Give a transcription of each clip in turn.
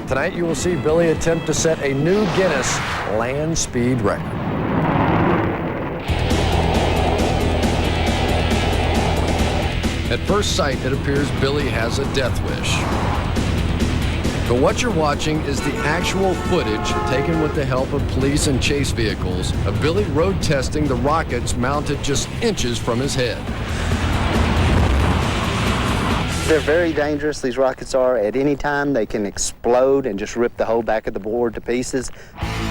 Tonight you will see Billy attempt to set a new Guinness land speed record. At first sight, it appears Billy has a death wish. But what you're watching is the actual footage taken with the help of police and chase vehicles of Billy road testing the rockets mounted just inches from his head. They're very dangerous, these rockets are. At any time, they can explode and just rip the whole back of the board to pieces.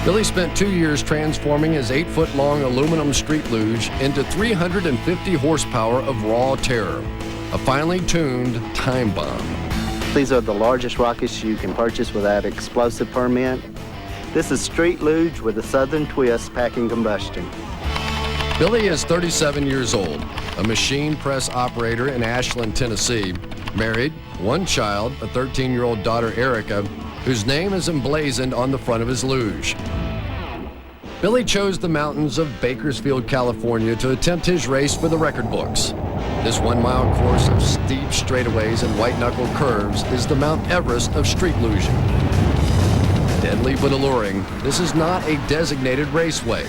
Billy spent 2 years transforming his 8-foot-long aluminum street luge into 350 horsepower of raw terror, a finely tuned time bomb. These are the largest rockets you can purchase without explosive permit. This is street luge with a southern twist packing combustion. Billy is 37 years old, a machine press operator in Ashland, Tennessee, married, one child, a 13-year-old daughter, Erica, whose name is emblazoned on the front of his luge. Billy chose the mountains of Bakersfield, California to attempt his race for the record books. This 1-mile course of steep straightaways and white-knuckle curves is the Mount Everest of street luging. Deadly but alluring, this is not a designated raceway.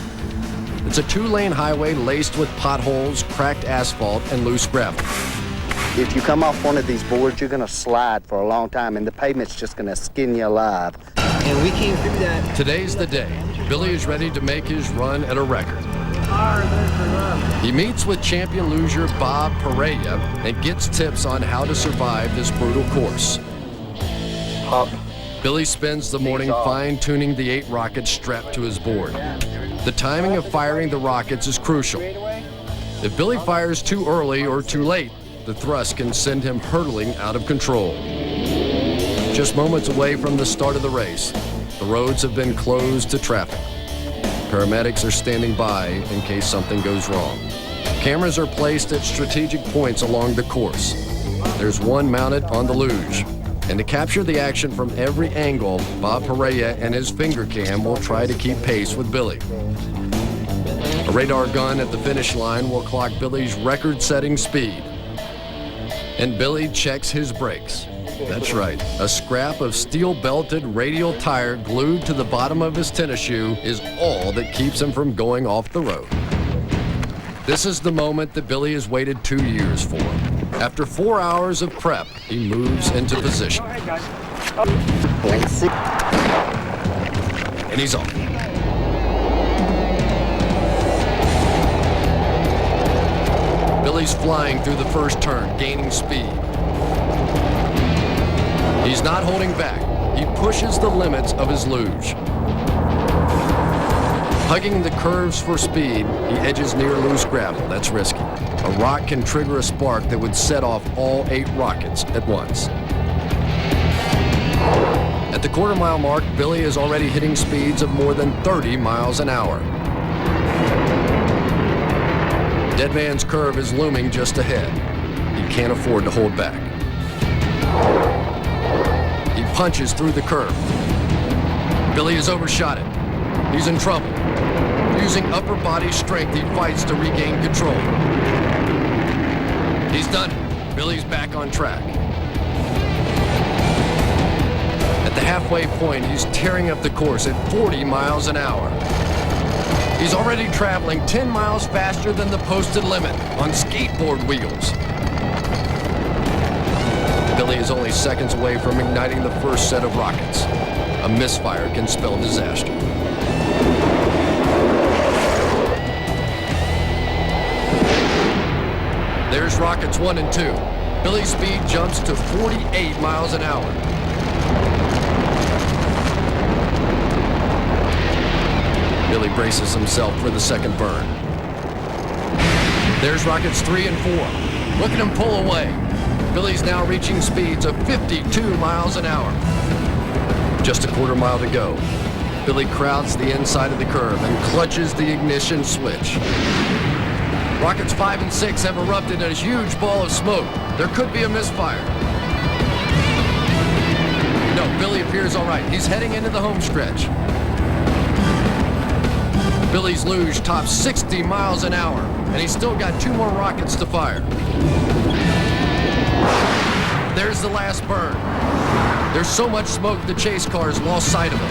It's a 2-lane highway laced with potholes, cracked asphalt, and loose gravel. If you come off one of these boards, you're gonna slide for a long time, and the pavement's just gonna skin you alive. And we came through that. Today's the day. Billy is ready to make his run at a record. He meets with champion luger Bob Pereira and gets tips on how to survive this brutal course. Billy spends the morning fine-tuning the 8 rockets strapped to his board. The timing of firing the rockets is crucial. If Billy fires too early or too late, the thrust can send him hurtling out of control. Just moments away from the start of the race, the roads have been closed to traffic. Paramedics are standing by in case something goes wrong. Cameras are placed at strategic points along the course. There's one mounted on the luge. And to capture the action from every angle, Bob Pereira and his finger cam will try to keep pace with Billy. A radar gun at the finish line will clock Billy's record-setting speed. And Billy checks his brakes. That's right, a scrap of steel-belted radial tire glued to the bottom of his tennis shoe is all that keeps him from going off the road. This is the moment that Billy has waited 2 years for. After 4 hours of prep, he moves into position. And he's off. Billy's flying through the first turn, gaining speed. He's not holding back. He pushes the limits of his luge. Hugging the curves for speed, he edges near loose gravel. That's risky. A rock can trigger a spark that would set off all 8 rockets at once. At the quarter-mile mark, Billy is already hitting speeds of more than 30 miles an hour. Dead Man's Curve is looming just ahead. He can't afford to hold back. He punches through the curve. Billy has overshot it. He's in trouble. Using upper body strength, he fights to regain control. He's done it. Billy's back on track. At the halfway point, he's tearing up the course at 40 miles an hour. He's already traveling 10 miles faster than the posted limit on skateboard wheels. Billy is only seconds away from igniting the first set of rockets. A misfire can spell disaster. There's rockets 1 and 2. Billy's speed jumps to 48 miles an hour. Billy braces himself for the second burn. There's rockets 3 and 4. Look at him pull away. Billy's now reaching speeds of 52 miles an hour. Just a quarter mile to go. Billy crowds the inside of the curve and clutches the ignition switch. Rockets 5 and 6 have erupted in a huge ball of smoke. There could be a misfire. No, Billy appears all right. He's heading into the home stretch. Billy's luge tops 60 miles an hour, and he's still got 2 more rockets to fire. There's the last burn. There's so much smoke the chase cars lost sight of him.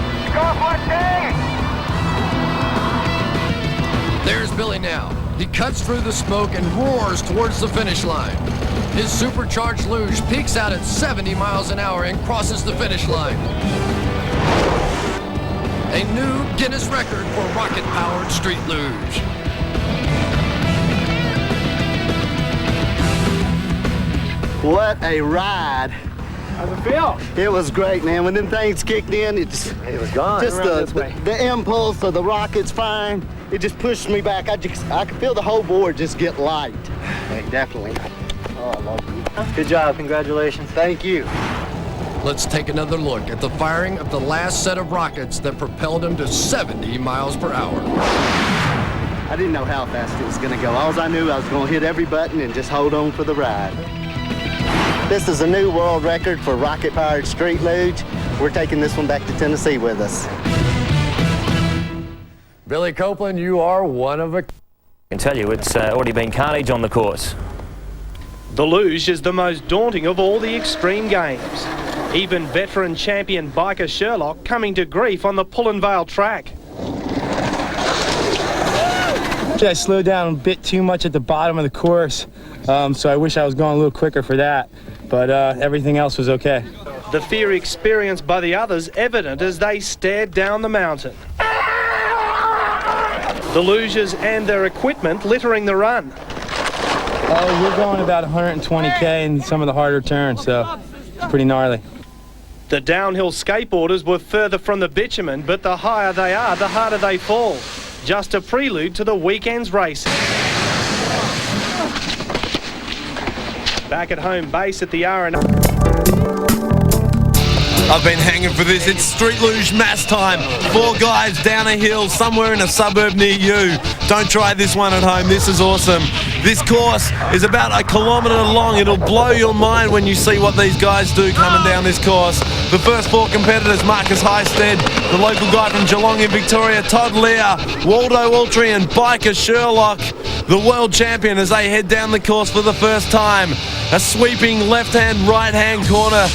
There's Billy now. He cuts through the smoke and roars towards the finish line. His supercharged luge peaks out at 70 miles an hour and crosses the finish line. A new Guinness record for rocket-powered street luge. What a ride. How's it feel? It was great, man. When them things kicked in, it was gone. Just the impulse of the rockets firing, it just pushed me back. I could feel the whole board just get light. Hey, definitely. Oh, I love you. Good job. Congratulations. Thank you. Let's take another look at the firing of the last set of rockets that propelled him to 70 miles per hour. I didn't know how fast it was going to go. All I knew, I was going to hit every button and just hold on for the ride. This is a new world record for rocket-powered street luge. We're taking this one back to Tennessee with us. Billy Copeland, you are one of a... I can tell you, it's already been carnage on the course. The luge is the most daunting of all the extreme games. Even veteran champion biker Sherlock coming to grief on the Pullen Vale track. I slowed down a bit too much at the bottom of the course, so I wish I was going a little quicker for that, but everything else was okay. The fear experienced by the others evident as they stared down the mountain. The luges and their equipment littering the run. We're going about 120K in some of the harder turns, so it's pretty gnarly. The downhill skateboarders were further from the bitumen, but the higher they are, the harder they fall. Just a prelude to the weekend's racing. Back at home base at the R&A. I've been hanging for this. It's street luge mass time. 4 guys down a hill somewhere in a suburb near you. Don't try this one at home. This is awesome. This course is about 1 kilometre long. It'll blow your mind when you see what these guys do coming down this course. The first 4 competitors, Marcus Highstead, the local guy from Geelong in Victoria, Todd Lear, Waldo Altry and biker Sherlock, the world champion as they head down the course for the first time. A sweeping left-hand, right-hand corner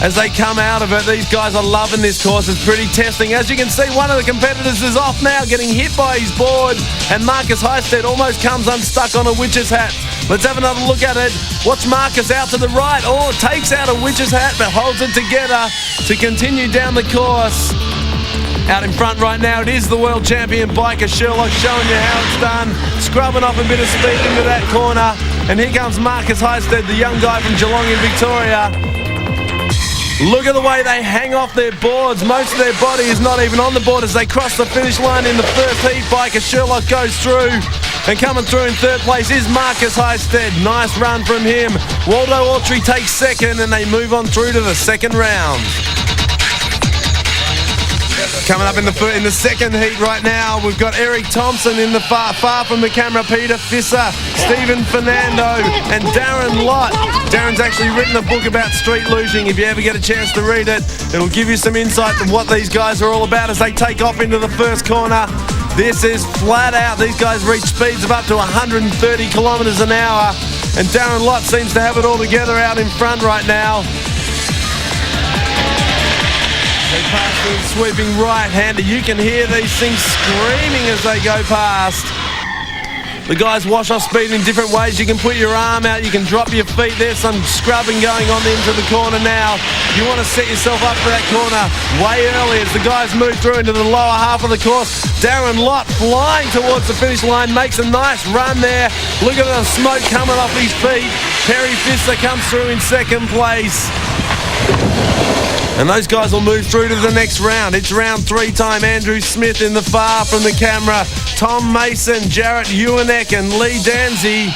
as they come out of it. These guys are loving this course. It's pretty testing. As you can see, one of the competitors is off now, getting hit by his board, and Marcus Highstead almost comes unstuck on a witch's hat. Let's have another look at it. Watch Marcus out to the right. Oh, takes out a witch's hat, but holds it together to continue down the course. Out in front right now, it is the world champion biker Sherlock, showing you how it's done. Scrubbing off a bit of speed into that corner. And here comes Marcus Highstead, the young guy from Geelong in Victoria. Look at the way they hang off their boards. Most of their body is not even on the board as they cross the finish line in the first heat. Biker Sherlock goes through. And coming through in third place is Marcus Highstead. Nice run from him. Waldo Altry takes second and they move on through to the second round. Coming up in the second heat right now, we've got Eric Thompson in the far from the camera, Peter Fisser, Stephen Fernando and Darren Lott. Darren's actually written a book about street luging. If you ever get a chance to read it, it'll give you some insight to what these guys are all about as they take off into the first corner. This is flat out. These guys reach speeds of up to 130 kilometres an hour, and Darren Lott seems to have it all together out in front right now. They pass through the sweeping right-hander. You can hear these things screaming as they go past. The guys wash off speed in different ways. You can put your arm out, you can drop your feet. There's some scrubbing going on into the corner now. You want to set yourself up for that corner way early as the guys move through into the lower half of the course. Darren Lott flying towards the finish line, makes a nice run there. Look at the smoke coming off his feet. Perry Fisser comes through in second place. And those guys will move through to the next round. It's round 3 time. Andrew Smith in the far from the camera. Tom Mason, Jarrett Ewanek and Lee Danzy.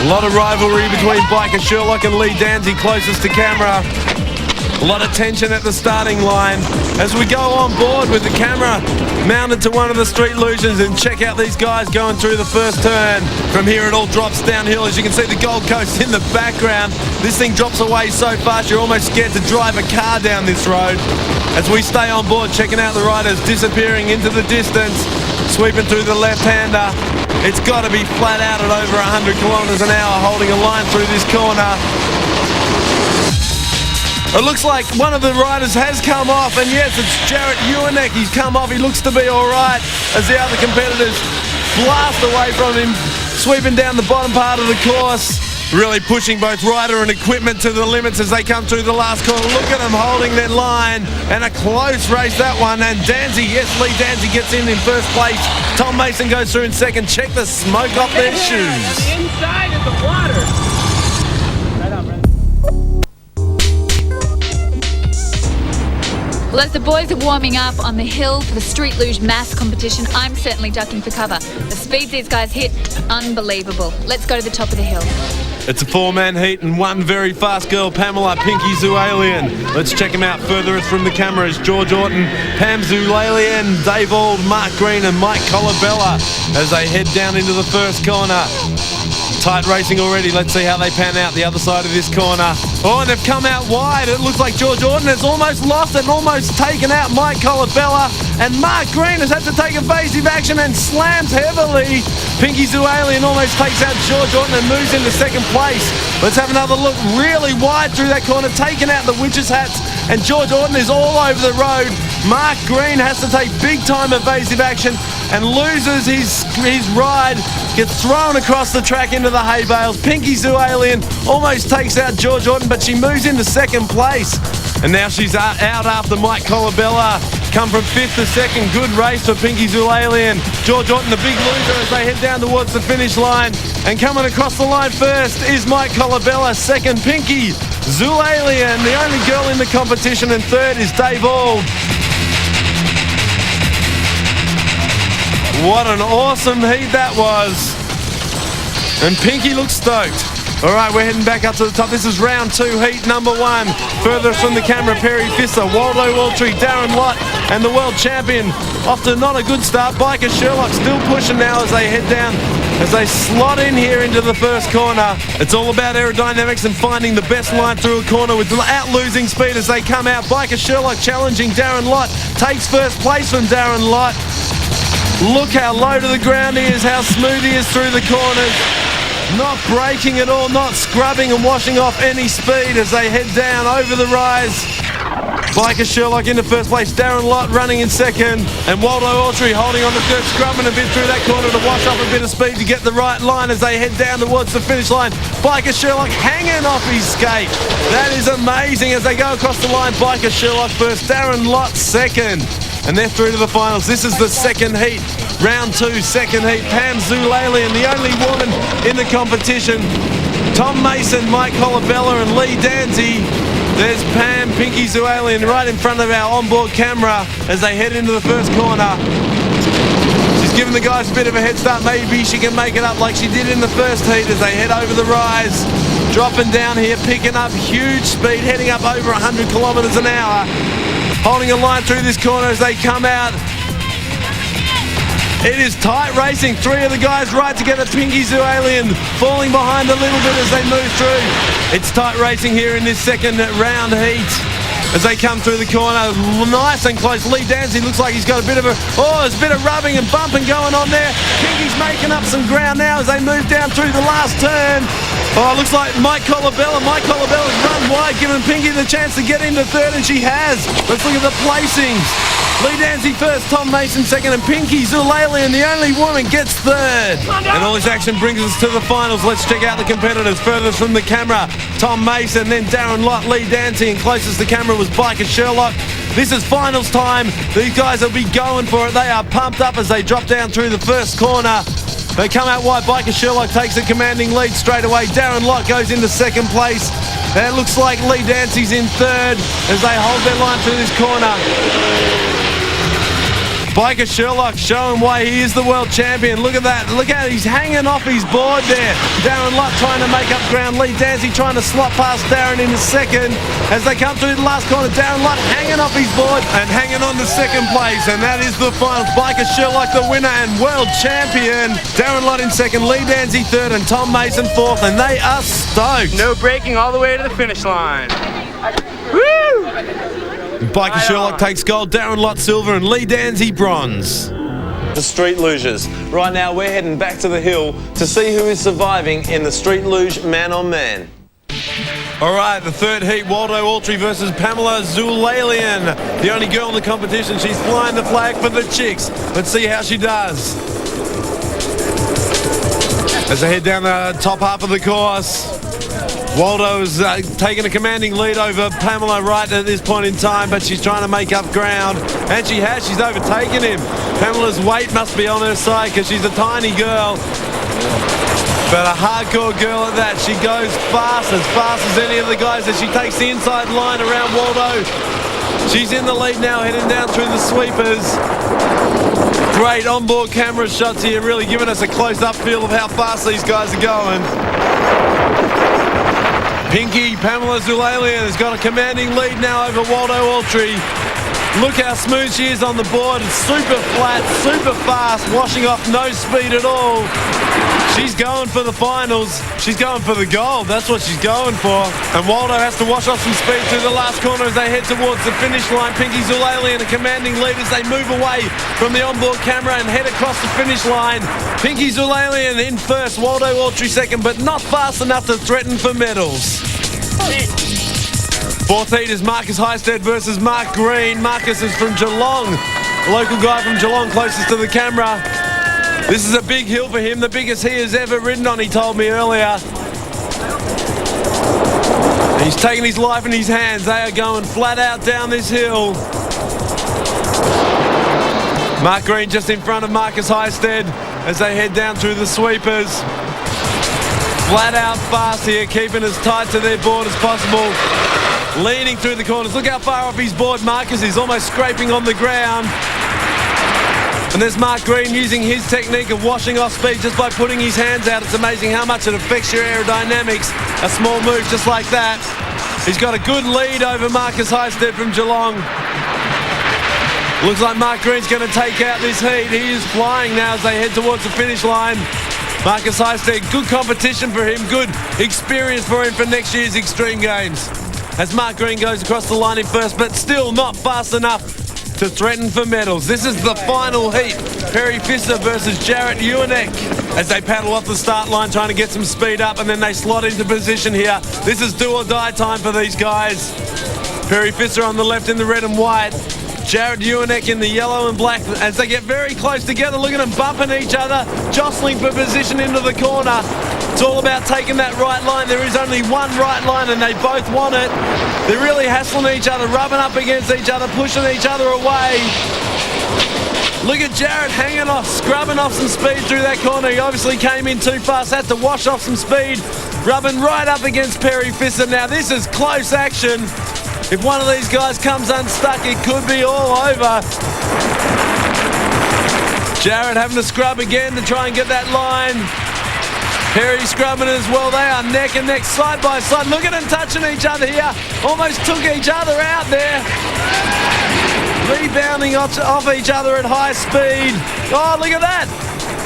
A lot of rivalry between biker Sherlock and Lee Danzy, closest to camera. A lot of tension at the starting line as we go on board with the camera mounted to one of the street luges and check out these guys going through the first turn. From here it all drops downhill. As you can see, the Gold Coast in the background. This thing drops away so fast you're almost scared to drive a car down this road. As we stay on board checking out the riders disappearing into the distance, sweeping through the left-hander. It's got to be flat out at over 100 kilometres an hour, holding a line through this corner. It looks like one of the riders has come off, and yes, it's Jarrett Ewanek. He's come off. He looks to be all right as the other competitors blast away from him, sweeping down the bottom part of the course. Really pushing both rider and equipment to the limits as they come through the last corner. Look at them holding that line, and a close race that one. And Danzy, yes, Lee Danzy gets in first place. Tom Mason goes through in second. Check the smoke off their shoes. The inside of the water. Well, as the boys are warming up on the hill for the Street Luge mass competition, I'm certainly ducking for cover. The speed these guys hit, unbelievable. Let's go to the top of the hill. It's a four-man heat and one very fast girl, Pamela Pinky Zoalian. Let's check him out further from the cameras. George Orton, Pam Zoalian, Dave Auld, Mark Green and Mike Colabella as they head down into the first corner. Tight racing already. Let's see how they pan out the other side of this corner. Oh, and they've come out wide. It looks like George Orton has almost lost it and almost taken out Mike Colabella. And Mark Green has had to take evasive action and slams heavily. Pinky Zoalian almost takes out George Orton and moves into second place. Let's have another look really wide through that corner, taking out the witches' hats. And George Orton is all over the road. Mark Green has to take big-time evasive action and loses his ride, gets thrown across the track into the hay bales. Pinky Zoalian almost takes out George Orton, but she moves into second place. And now she's out after Mike Colabella. Come from fifth to second. Good race for Pinky Zoalian. George Orton, the big loser, as they head down towards the finish line. And coming across the line first is Mike Colabella. Second, Pinky Zoalian, the only girl in the competition. And third is Dave Auld. What an awesome heat that was. And Pinky looks stoked. All right, we're heading back up to the top. This is round two, heat number one. Furthest from the camera, Perry Fisser, Waldo Waltree, Darren Lott, and the world champion. Off to not a good start. Biker Sherlock still pushing now as they head down, as they slot in here into the first corner. It's all about aerodynamics and finding the best line through a corner without losing speed as they come out. Biker Sherlock challenging Darren Lott, takes first place from Darren Lott. Look how low to the ground he is, how smooth he is through the corners. Not braking at all, not scrubbing and washing off any speed as they head down over the rise. Biker Sherlock into first place, Darren Lott running in second, and Waldo Autry holding on to third, scrubbing a bit through that corner to wash off a bit of speed to get the right line as they head down towards the finish line. Biker Sherlock hanging off his skate. That is amazing as they go across the line. Biker Sherlock first, Darren Lott second. And they're through to the finals. This is the second heat. Round two, second heat. Pam Zoalian, the only woman in the competition. Tom Mason, Mike Colabella and Lee Danzy. There's Pam Pinky Zoalian right in front of our onboard camera as they head into the first corner. She's giving the guys a bit of a head start. Maybe she can make it up like she did in the first heat as they head over the rise. Dropping down here, picking up huge speed, heading up over 100 kilometres an hour. Holding a line through this corner as they come out. It is tight racing. Three of the guys right together. Pinky Zoalian falling behind a little bit as they move through. It's tight racing here in this second round heat as they come through the corner. Nice and close. Lee Danzy looks like he's got a bit of a... Oh, there's a bit of rubbing and bumping going on there. Pinky's making up some ground now as they move down through the last turn. Oh, it looks like Mike Colabella's run wide, giving Pinky the chance to get into third, and she has. Let's look at the placings. Lee Danzy first, Tom Mason second, and Pinky Zoalian, the only woman, gets third. And all this action brings us to the finals. Let's check out the competitors. Furthest from the camera, Tom Mason, then Darren Lott, Lee Danzy, and closest to the camera was Biker Sherlock. This is finals time. These guys will be going for it. They are pumped up as they drop down through the first corner. They come out wide. Biker Sherlock takes a commanding lead straight away. Darren Lott goes into second place. And it looks like Lee Dancy's in third as they hold their line through this corner. Biker Sherlock showing why he is the world champion. Look at that. Look at it. He's hanging off his board there. Darren Lott trying to make up ground. Lee Danzy trying to slot past Darren into second. As they come through the last corner, Darren Lott hanging off his board and hanging on to second place. And that is the final. Biker Sherlock the winner and world champion. Darren Lott in second, Lee Danzy third, and Tom Mason fourth. And they are stoked. No braking all the way to the finish line. Woo! Biker Sherlock takes gold, Darren Lott silver, and Lee Danzy bronze. The Street Lugers. Right now we're heading back to the hill to see who is surviving in the Street Luge man-on-man. All right, the third heat, Waldo Aultrey versus Pamela Zulalian. The only girl in the competition. She's flying the flag for the chicks. Let's see how she does. As they head down the top half of the course, Waldo's taking a commanding lead over Pamela right at this point in time, but she's trying to make up ground, and she has. She's overtaken him. Pamela's weight must be on her side because she's a tiny girl. But a hardcore girl at that. She goes fast as any of the guys as she takes the inside line around Waldo. She's in the lead now, heading down through the sweepers. Great onboard camera shots here, really giving us a close-up feel of how fast these guys are going. Pinky, Pamela Zulalian has got a commanding lead now over Waldo Aultrey. Look how smooth she is on the board. It's super flat, super fast, washing off no speed at all. She's going for the finals. She's going for the gold. That's what she's going for. And Waldo has to wash off some speed through the last corner as they head towards the finish line. Pinky Zulalian, a commanding lead as they move away from the onboard camera and head across the finish line. Pinky Zulalian in first, Waldo Aultrey second, but not fast enough to threaten for medals. Fourth heat is Marcus Highstead versus Mark Green. Marcus is from Geelong, a local guy from Geelong closest to the camera. This is a big hill for him, the biggest he has ever ridden on, he told me earlier. He's taking his life in his hands. They are going flat out down this hill. Mark Green just in front of Marcus Highstead as they head down through the sweepers. Flat out fast here, keeping as tight to their board as possible. Leaning through the corners. Look how far off his board Marcus is, almost scraping on the ground. And there's Mark Green using his technique of washing off speed just by putting his hands out. It's amazing how much it affects your aerodynamics. A small move just like that. He's got a good lead over Marcus Highstead from Geelong. Looks like Mark Green's going to take out this heat. He is flying now as they head towards the finish line. Marcus Highstead, good competition for him, good experience for him for next year's Extreme Games. As Mark Green goes across the line in first, but still not fast enough to threaten for medals. This is the final heat. Perry Fisser versus Jarrett Uenek as they paddle off the start line trying to get some speed up, and then they slot into position here. This is do or die time for these guys. Perry Fisser on the left in the red and white. Jarrett Uenek in the yellow and black as they get very close together. Look at them bumping each other, jostling for position into the corner. It's all about taking that right line. There is only one right line and they both want it. They're really hassling each other, rubbing up against each other, pushing each other away. Look at Jarrett hanging off, scrubbing off some speed through that corner. He obviously came in too fast, had to wash off some speed, rubbing right up against Perry Fisser. Now this is close action. If one of these guys comes unstuck, it could be all over. Jarrett having to scrub again to try and get that line. Perry scrubbing as well. They are neck and neck, side by side. Look at them touching each other here. Almost took each other out there. Rebounding off each other at high speed. Oh, look at that.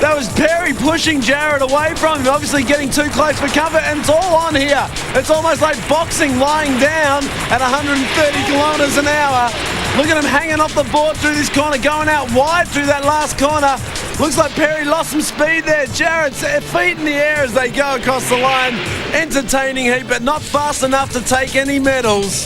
That was Perry pushing Jarrett away from him, obviously getting too close for comfort, and it's all on here. It's almost like boxing, lying down at 130 kilometres an hour. Look at him hanging off the board through this corner, going out wide through that last corner. Looks like Perry lost some speed there. Jarrett's feet in the air as they go across the line. Entertaining heat, but not fast enough to take any medals.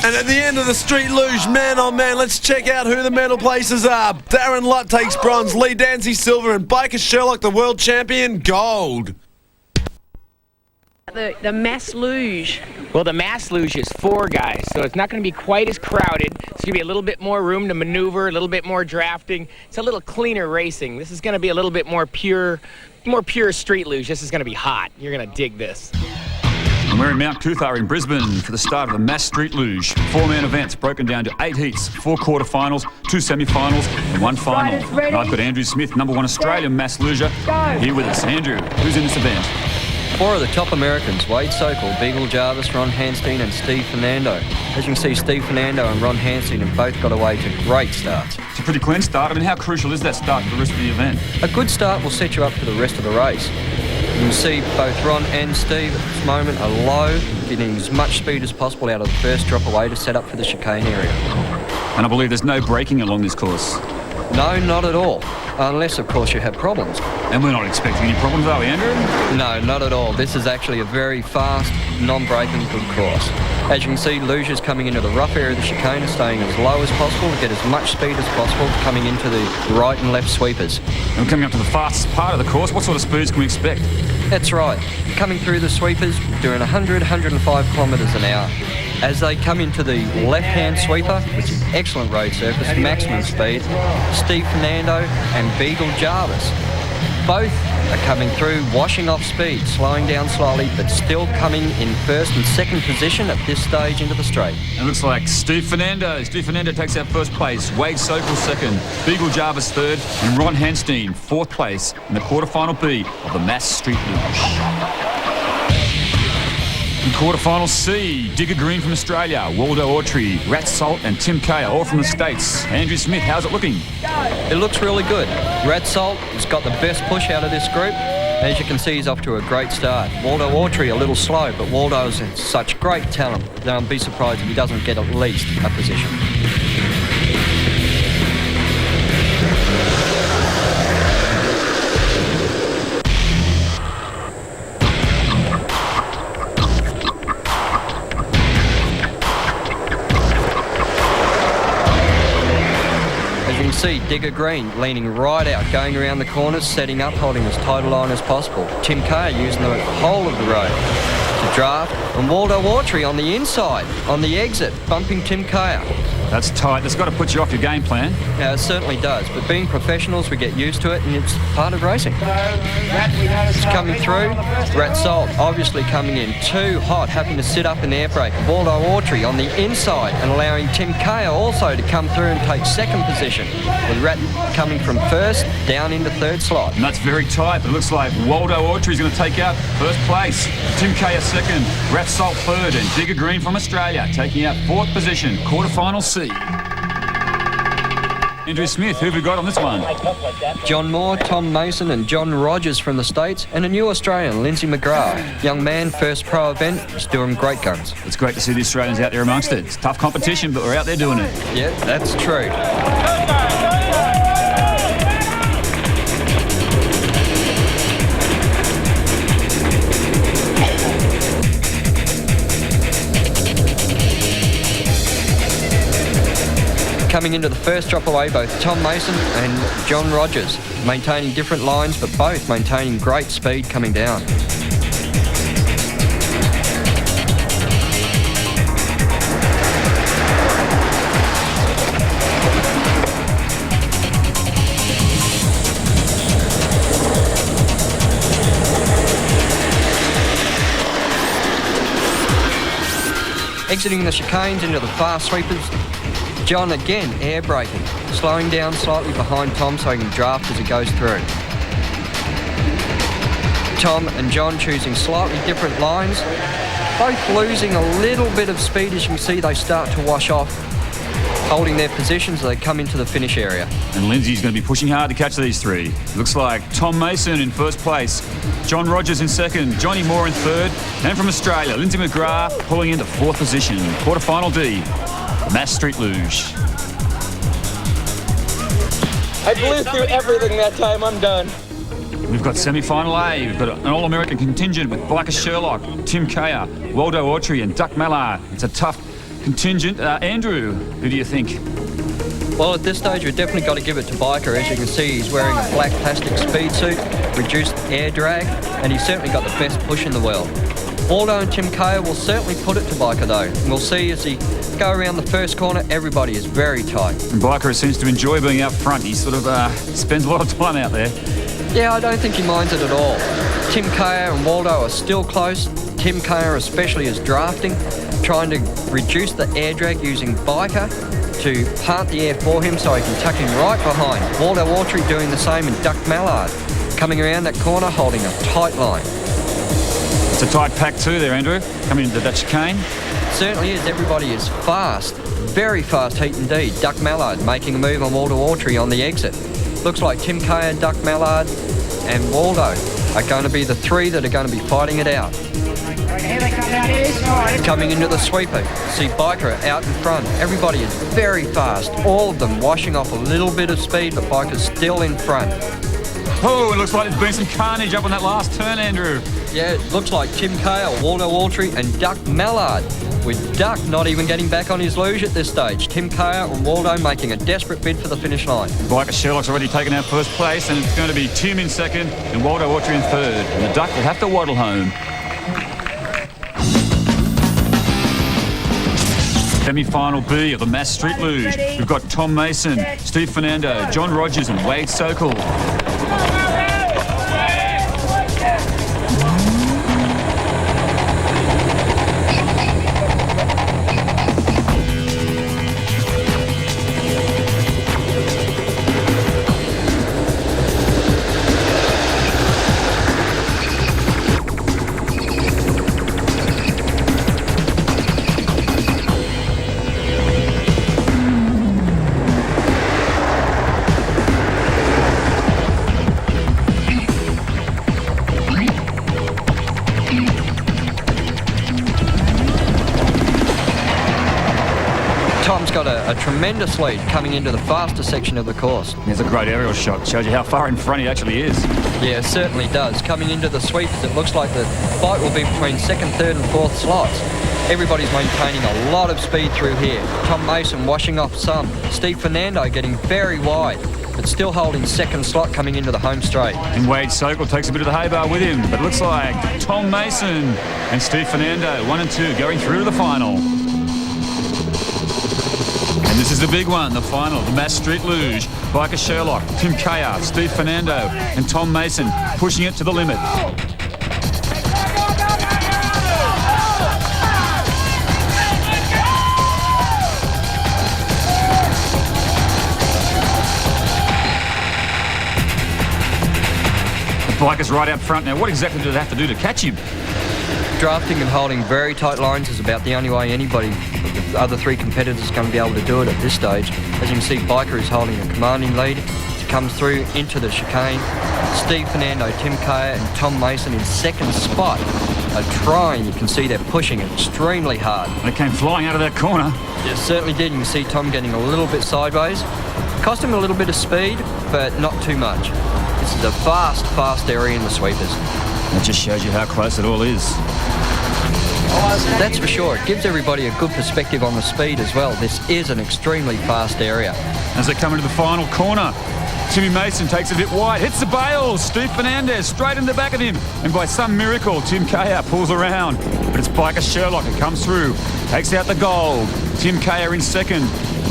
And at the end of the Street Luge, man oh man, let's check out who the medal places are. Darren Lutt takes bronze, Lee Dancy silver, and Biker Sherlock, the world champion, gold. The mass luge. Well, the mass luge is 4 guys, so it's not going to be quite as crowded. It's going to be a little bit more room to maneuver, a little bit more drafting. It's a little cleaner racing. This is going to be a little bit more pure street luge. This is going to be hot. You're going to dig this. And we're in Mount Coot-tha in Brisbane for the start of the Mass Street Luge. 4-man events broken down to 8 heats, 4 quarterfinals, 2 semi-finals, and 1 final. And I've got Andrew Smith, #1 Australian Mass Luger, here with us. Andrew, who's in this event? 4 of the top Americans, Wade Sokol, Beagle Jarvis, Ron Hanstein and Steve Fernando. As you can see, Steve Fernando and Ron Hanstein have both got away to great starts. It's a pretty clean start. I mean, how crucial is that start for the rest of the event? A good start will set you up for the rest of the race. You can see both Ron and Steve at this moment are low, getting as much speed as possible out of the first drop away to set up for the chicane area. And I believe there's no braking along this course. No, not at all. Unless, of course, you have problems. And we're not expecting any problems, are we, Andrew? No, not at all. This is actually a very fast, non-braking good course. As you can see, Luge is coming into the rough area of the chicane and staying as low as possible to get as much speed as possible, coming into the right and left sweepers. And we're coming up to the fastest part of the course. What sort of speeds can we expect? That's right. Coming through the sweepers, doing 100, 105 kilometres an hour. As they come into the left-hand sweeper, which is excellent road surface, maximum speed, Steve Fernando and Beagle Jarvis. Both are coming through, washing off speed, slowing down slightly, but still coming in first and second position at this stage into the straight. It looks like Steve Fernando takes out first place, Wade Sokol second, Beagle Jarvis third, and Ron Hanstein fourth place in the quarterfinal B of the Mass Street Luge. In quarterfinal C, Digger Green from Australia, Waldo Autry, Rat Salt and Tim Kayer, all from the States. Andrew Smith, how's it looking? It looks really good. Rat Salt has got the best push out of this group. As you can see, he's off to a great start. Waldo Autry a little slow, but Waldo's such great talent that I'll be surprised if he doesn't get at least a position. See Digger Green leaning right out, going around the corners, setting up, holding as tight a line as possible. Tim Kayer using the whole of the road to draft, and Waldo Autry on the inside, on the exit, bumping Tim Kayer. That's tight. That's got to put you off your game plan. Yeah, it certainly does. But being professionals, we get used to it, and it's part of racing. It's coming through. Rat Salt obviously coming in too hot, having to sit up in air brake. Waldo Autry on the inside and allowing Tim Kayer also to come through and take second position, with Rat coming from first down into third slot. And that's very tight, but it looks like Waldo Autry is going to take out first place. Tim Kayer second, Rat Salt third, and Digger Green from Australia taking out fourth position, quarterfinal C. Andrew Smith, who have we got on this one? John Moore, Tom Mason and John Rogers from the States, and a new Australian, Lindsay McGrath. Young man, first pro event, he's doing great guns. It's great to see the Australians out there amongst it. It's tough competition, but we're out there doing it. Yeah, that's true. Coming into the first drop away, both Tom Mason and John Rogers, maintaining different lines, but both maintaining great speed coming down. Exiting the chicanes into the fast sweepers, John again air braking, slowing down slightly behind Tom so he can draft as he goes through. Tom and John choosing slightly different lines, both losing a little bit of speed. As you can see, they start to wash off, holding their positions as they come into the finish area. And Lindsay's going to be pushing hard to catch these three. Looks like Tom Mason in first place, John Rogers in second, Johnny Moore in third, and from Australia, Lindsay McGrath pulling into fourth position. Quarterfinal D, Mass Street Luge. I blew through everything that time. I'm done. We've got semi-final A. We've got an All-American contingent with Biker Sherlock, Tim Kayer, Waldo Autry and Duck Mallard. It's a tough contingent. Andrew, who do you think? Well, at this stage, we've definitely got to give it to Biker. As you can see, he's wearing a black plastic speed suit, reduced air drag, and he's certainly got the best push in the world. Waldo and Tim Kayer will certainly put it to Biker, though. And we'll see as he go around the first corner, everybody is very tight. And Biker seems to enjoy being out front. He sort of spends a lot of time out there. Yeah, I don't think he minds it at all. Tim Kayer and Waldo are still close. Tim Kayer especially is drafting, trying to reduce the air drag using Biker to part the air for him so he can tuck him right behind. Waldo Autry doing the same, and Duck Mallard coming around that corner holding a tight line. It's a tight pack too there, Andrew, coming into that chicane. Certainly is. Everybody is fast, very fast heat indeed. Duck Mallard making a move on Waldo Autry on the exit. Looks like Tim Kayer, Duck Mallard and Waldo are going to be the three that are going to be fighting it out. Coming into the sweeper, see Biker out in front. Everybody is very fast. All of them washing off a little bit of speed, but Biker's still in front. Oh, it looks like there's been some carnage up on that last turn, Andrew. Yeah, it looks like Tim Kale, Waldo Waltree and Duck Mallard, with Duck not even getting back on his luge at this stage. Tim Kale and Waldo making a desperate bid for the finish line. Biker Sherlock's already taken out first place, and it's going to be Tim in second and Waldo Waltree in third. And the Duck will have to waddle home. Semi-final B of the Mass Street Luge. We've got Tom Mason, Steve Fernando, John Rogers and Wade Sokol. Tom's got a tremendous lead coming into the faster section of the course. There's a great aerial shot. Shows you how far in front he actually is. Yeah, it certainly does. Coming into the sweepers, it looks like the fight will be between second, third and fourth slots. Everybody's maintaining a lot of speed through here. Tom Mason washing off some. Steve Fernando getting very wide, but still holding second slot coming into the home straight. And Wade Sokol takes a bit of the hay bar with him, but it looks like Tom Mason and Steve Fernando, 1 and 2, going through to the final. And this is the big one, the final, the Mass Street Luge. Biker Sherlock, Tim Kaya, Steve Fernando and Tom Mason pushing it to the limit. The Biker's right out front now. What exactly does it have to do to catch him? Drafting and holding very tight lines is about the only way anybody, the other three competitors, is going to be able to do it at this stage. As you can see, Biker is holding a commanding lead. He comes through into the chicane. Steve Fernando, Tim Kaya and Tom Mason in second spot are trying. You can see they're pushing extremely hard. They came flying out of that corner. Yeah, certainly did. You can see Tom getting a little bit sideways. Cost him a little bit of speed, but not too much. This is a fast area in the sweepers. That just shows you how close it all is. That's for sure. It gives everybody a good perspective on the speed as well. This is an extremely fast area. As they come into the final corner, Timmy Mason takes a bit wide, hits the bales. Steve Fernandez straight in the back of him. And by some miracle, Tim Kaya pulls around. But it's Biker Sherlock who comes through, takes out the gold. Tim Kaya in second.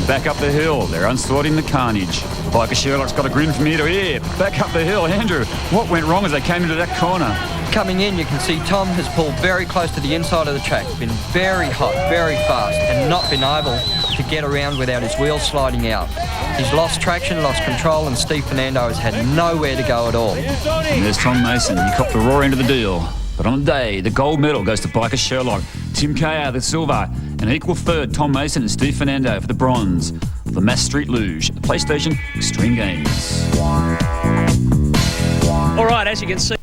Back up the hill, they're unsorting the carnage. Biker Sherlock's got a grin from ear to ear. Back up the hill, Andrew, what went wrong as they came into that corner? Coming in, you can see Tom has pulled very close to the inside of the track, been very hot, very fast, and not been able to get around without his wheels sliding out. He's lost traction, lost control, and Steve Fernando has had nowhere to go at all. And there's Tom Mason, he copped the raw end of the deal. But on the day, the gold medal goes to Biker Sherlock, Tim Kaya the silver, and equal third Tom Mason and Steve Fernando for the bronze. The Mass Street Luge, PlayStation Extreme Games. All right, as you can see.